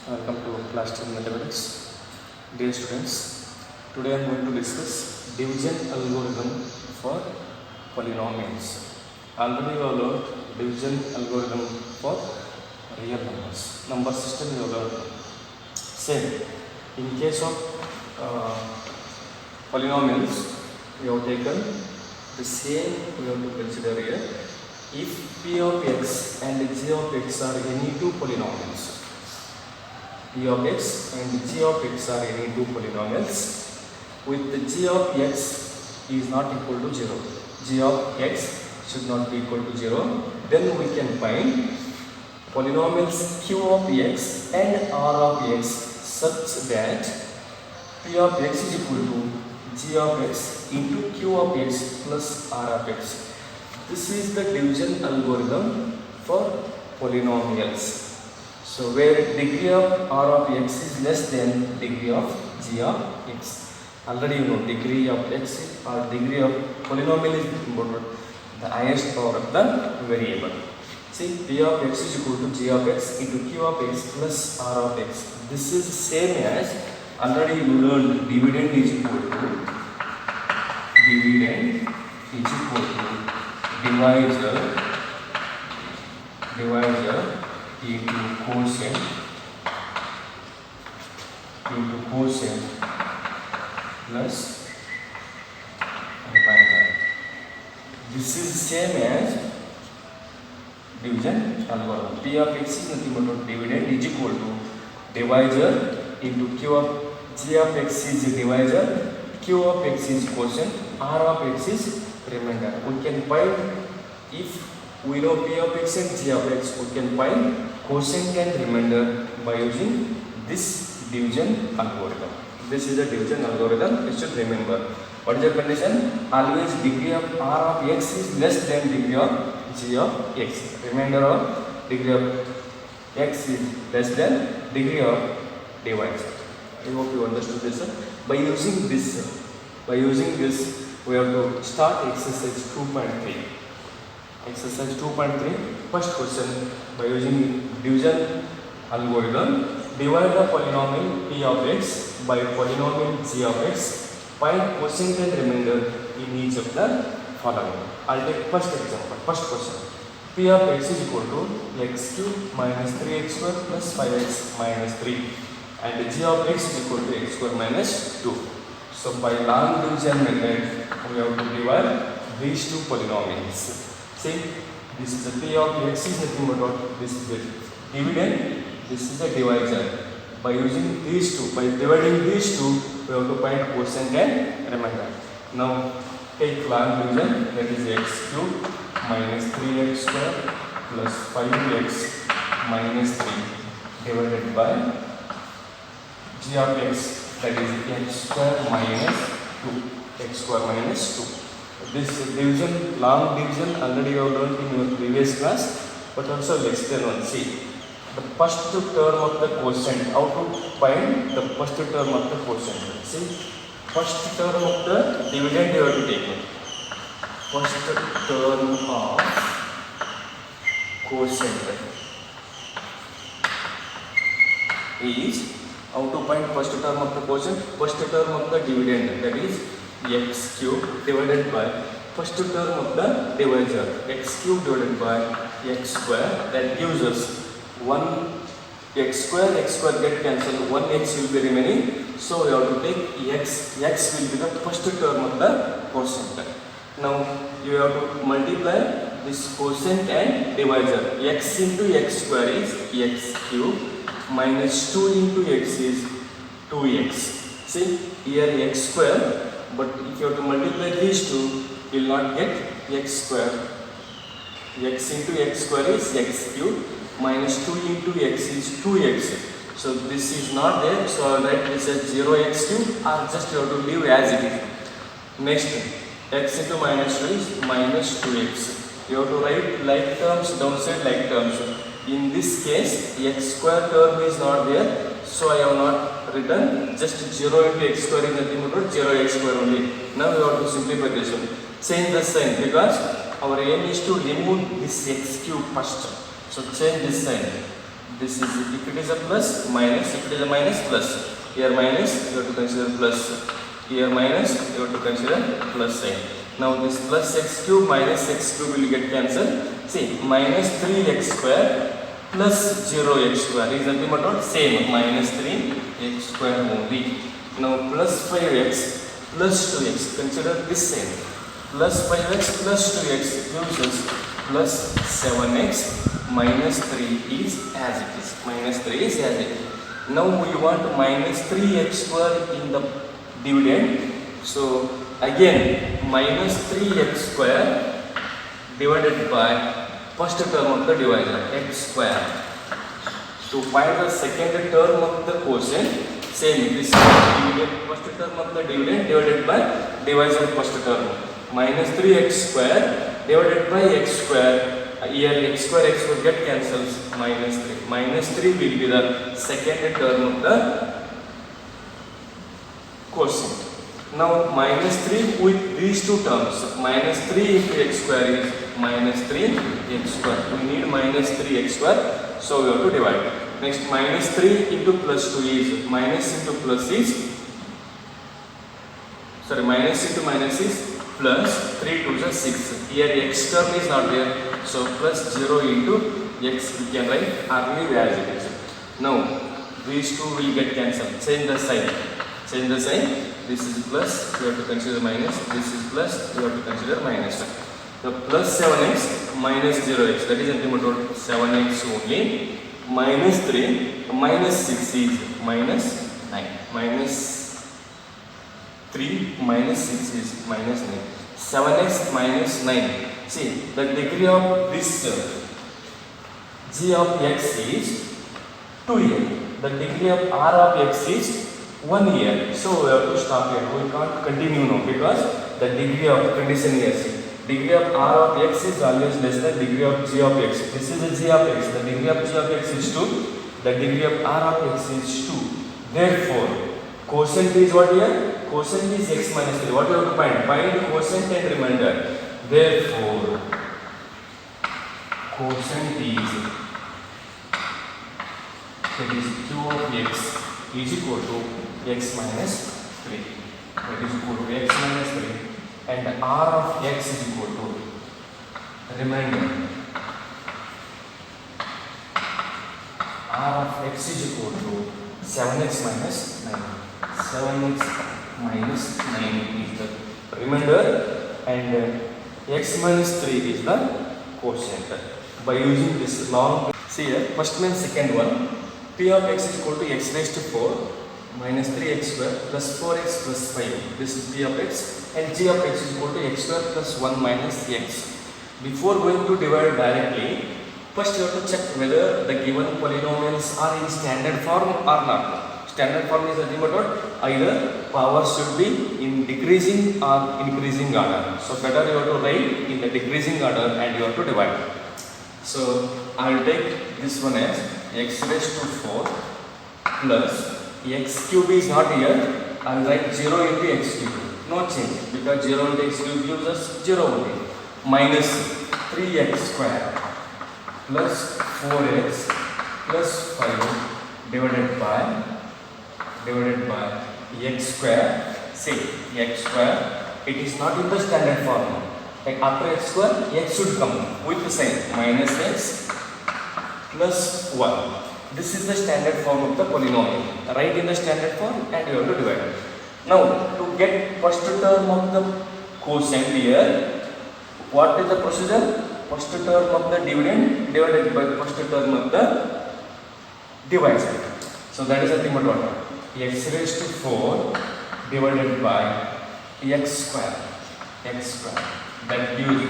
Welcome to class 10 mathematics. Dear students, today I am going to discuss division algorithm for polynomials. Already we have learned division algorithm for real numbers. Number system we have learned. Same. In case of polynomials, we have taken the same we have to consider here. If p of x and g of x are any two polynomials, p of x and g of x are any two polynomials with the g of x is not equal to 0, g of x should not be equal to 0, then we can find polynomials q of x and r of x such that p of x is equal to g of x into q of x plus r of x. This is the division algorithm for polynomials. So where degree of r of x is less than degree of g of x. Already you know degree of x or degree of polynomial is important, the highest power of the variable. See, p of x is equal to g of x into q of x plus r of x. This is same as already you learned dividend is equal to divisor into quotient plus remainder. This is same as division algorithm. P of x is nothing but dividend is equal to divisor into q of g of x is divisor, q of x is quotient, r of x is remainder. We can find, if we know p of x and g of x, we can find quotient and remainder by using this division algorithm. This is a division algorithm. You should remember. What is the condition? Always degree of r of x is less than degree of g of x. Remainder of degree of x is less than degree of divisor. I hope you understood this. By using this, we have to start exercise 2.3. Exercise 2.3, first question, by using division algorithm, divide the polynomial p of x by polynomial g of x, find quotient and remainder in each of the following. I'll take first example, first question. P of x is equal to x cube minus 3x square plus 5x minus 3 and g of x is equal to x square minus 2. So by long division method, we have to divide these two polynomials. See, this is a p of x is nothing but what? This is the dividend, this is a divisor. By using these two, by dividing these two, we have to find quotient and remainder. Now take long division, that is x cube minus 3x square plus 5x minus 3 divided by g of x, that is x square minus 2, x square minus 2. This division, long division, already you have learned in your previous class, but also let's explain one. See, the first term of the quotient, how to find the first term of the quotient. See, first term of the dividend you have to take it. First term of quotient is, how to find first term of the quotient? First term of the dividend, that is x cube divided by first term of the divisor, x cube divided by x square, that gives us 1 x square get cancelled, 1 x will be remaining, so we have to take x will be the first term of the quotient. Now you have to multiply this quotient and divisor. X into x square is x cube minus 2 into x is 2x. See, here x square, but if you have to multiply these two, you will not get x square. X into x square is x cube minus 2 into x is 2x. So this is not there, so I'll write this as 0x cube, or just you have to leave as it is. Next, x into minus 2 is minus 2x. You have to write like terms, downside like terms. In this case, x square term is not there, so I have not written, just 0 into x square is nothing but 0x square only. Now we have to simplify this one. Change the sign, because our aim is to remove this x cube first. So change this sign. This is, if it is a plus, minus, if it is a minus, plus. Here minus, you have to consider plus. Here minus, you have to consider plus sign. Now this plus x cube minus x cube will get cancelled. See, minus 3x square plus 0x square is nothing but same, minus 3x square only. Now plus 5x plus 2x, consider this same. Plus 5x plus 2x gives us plus 7x minus 3 is as it is. Minus 3 is as it is. Now we want minus 3x square in the dividend. So again minus 3x square divided by first term of the divisor, x square. To find the second term of the quotient, same, this is dividend, first term of the dividend divided by divisor first term. Minus 3x square divided by x square. Here x square will get cancelled, minus 3. Minus 3 will be the second term of the quotient. Now minus 3 with these two terms, minus 3 into x square is minus 3x square. We need minus 3x square, so we have to divide. Next, minus 3 into plus 2 is, minus into plus is, sorry, minus into minus is plus 3 to the 6. Here x term is not there, so plus 0 into x we can write early as it is. Now these two will get cancelled. Change the sign. Change the sign. This is plus, you have to consider minus. This is plus, you have to consider minus. The plus 7x minus 0x, that is nothing but 7x only. Minus 3 minus 6 is minus 9. Minus 3 minus 6 is minus 9. 7x minus 9. See, the degree of this g of x is 2 here. The degree of r of x is 1 year. So we have to stop here. We can't continue now because the degree of condition here. See, degree of r of x is always less than degree of g of x. This is a g of x. The degree of g of x is 2. The degree of r of x is 2. Therefore, quotient is what here? Quotient is x minus 3. What you have to find? Find quotient and remainder. Therefore, quotient is, that is q of x is equal to x minus 3. That is equal to x minus 3. And r of x is equal to remainder. R of x is equal to 7x minus 9. 7x minus 9 is the remainder and x minus 3 is the quotient. By using this long, see here, first and second one, p of x is equal to x raised to 4 minus 3x square plus 4x plus 5. This is p of x, and g of x is equal to x square plus 1 minus x. Before going to divide directly, first you have to check whether the given polynomials are in standard form or not. Standard form is nothing but what? Either power should be in decreasing or increasing order. So better you have to write in the decreasing order and you have to divide. So I will take this one as x raised to 4 plus x cube is not here. I will write 0 into x cube. No change because 0 into x cube gives us 0 only. Minus 3x square plus 4x plus 5 divided by x square. See, x square, it is not in the standard form. Like after x square, x should come with the sign minus x plus 1. This is the standard form of the polynomial. Write in the standard form and you have to divide. Now, to get first term of the quotient here, what is the procedure? First term of the dividend divided by first term of the divisor. So that is nothing but what? X raised to 4 divided by x square. X square. That gives,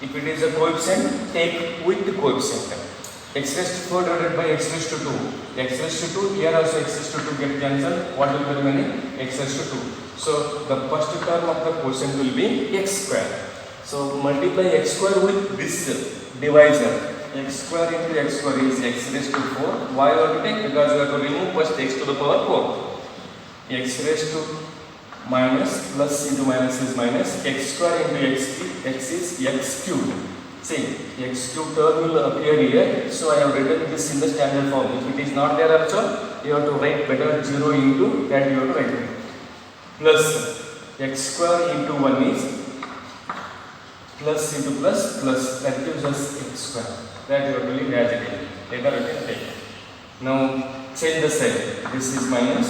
if it is a coefficient, take with the coefficient. X raised to 4 divided by x raised to 2. X raised to 2, here also x raised to 2 get cancelled. What will be remaining? X raised to 2. So the first term of the quotient will be x square. So multiply x square with this divisor. X square into x square is x raised to 4. Why you have to take? Because you have to remove first x to the power 4. X raised to minus plus into minus is minus. X square into x is x cube. See, x cube term will appear here, so I have written this in the standard form. If it is not there also, you have to write better 0 into that you have to write. Plus x square into 1 is plus into plus, that gives us x square. That you have to leave as it is. Later you can take. Now change the sign. This is minus,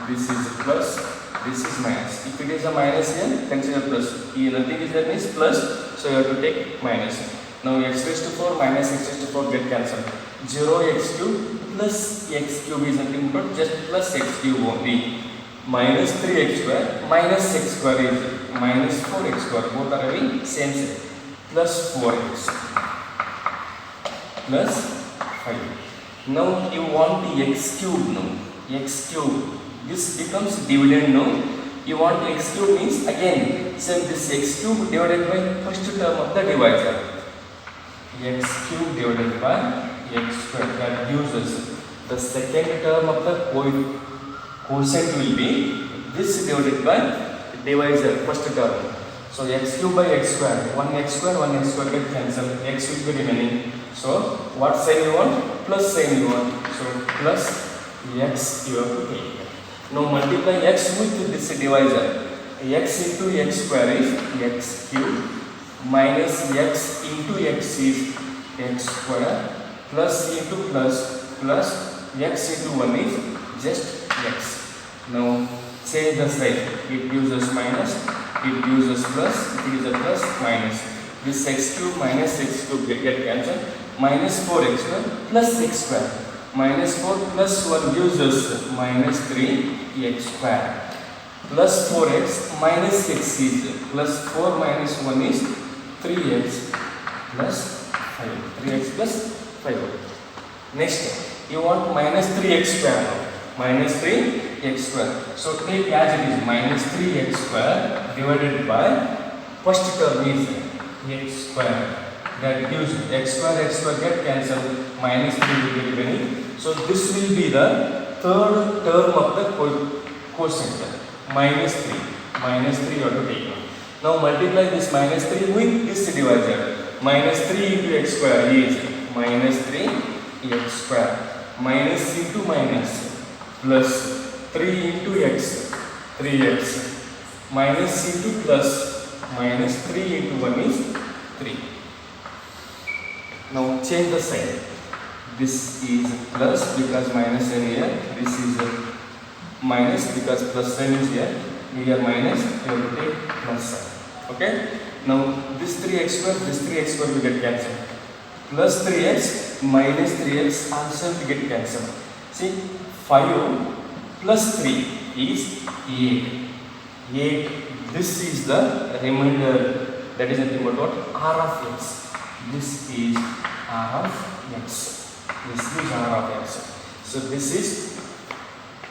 this is plus, this is minus. If it is a minus here, consider plus. Here nothing is there means plus, so you have to take minus. Now x raised to 4 minus x raised to 4 get cancelled. 0x cube plus x cube is nothing but just plus x cube only. Minus 3x square minus x square is minus 4x square. Both are having same sign. Plus 4x plus 5. Now you want the x cube now. X cube. This becomes dividend now. You want x cube means again same this x cube divided by first term of the divisor. X cube divided by x square. That gives us the second term of the quotient will be this divided by divisor first term. So x cube by x square. 1x square get cancelled. X will be remaining. So what sign you want? Plus sign you want. So plus x you have to take. Now multiply x with this divisor. X into x square is x cube minus x into x is x square plus into plus x into 1 is just x. Now change the sign. It gives us minus, it gives us plus, it is a plus minus. This x cube minus x cube get cancelled. Minus 4x square plus x square. Minus 4 plus 1 gives us minus 3x square. Plus 4x minus x is plus 4 minus 1 is 3x plus 5. 3x plus 5. Next, you want minus 3x square now. Minus 3x square. So take as it is minus 3x square divided by first term is x square. That gives x square get cancelled. Minus 3 will be remaining. So this will be the third term of the quotient. Minus 3. Minus 3 you have to take. Now multiply this minus 3 with this divisor. Minus 3 into x square is minus 3x square. Minus into minus plus 3 into x 3x minus into plus minus 3 into 1 is 3. Now change the sign. This is plus because minus sign here. This is minus because plus sign is here. Here minus, you have to take plus sign. Okay? Now this 3x square will get cancelled. Plus 3x minus 3x also will get cancelled. See, 5 plus 3 is 8. 8. This is the remainder. That is nothing but what? R of x. This is R of x. This is R of x. So this is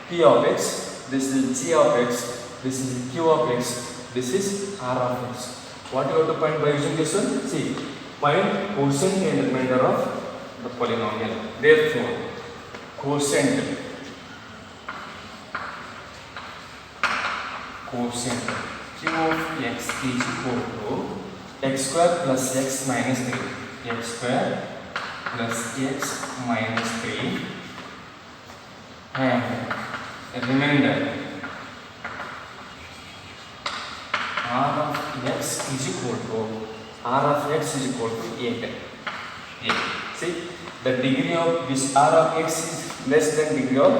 P of x. This is G of x. This is Q of x. This is R of x. What you have to find by using this one? See, find quotient and remainder of the polynomial. Therefore, quotient Q of x is equal to x square plus x minus 3. X square plus x minus 3 and remainder R of x is equal to 8. See, the degree of this R of x is less than degree of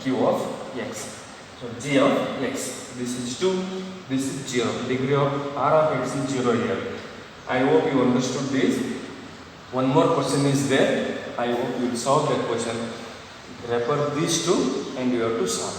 Q of x. So G of x, this is 2, this is 0. Degree of R of x is 0 here. I hope you understood this. One more question is there. I hope you will solve that question. Refer these two and you have to solve.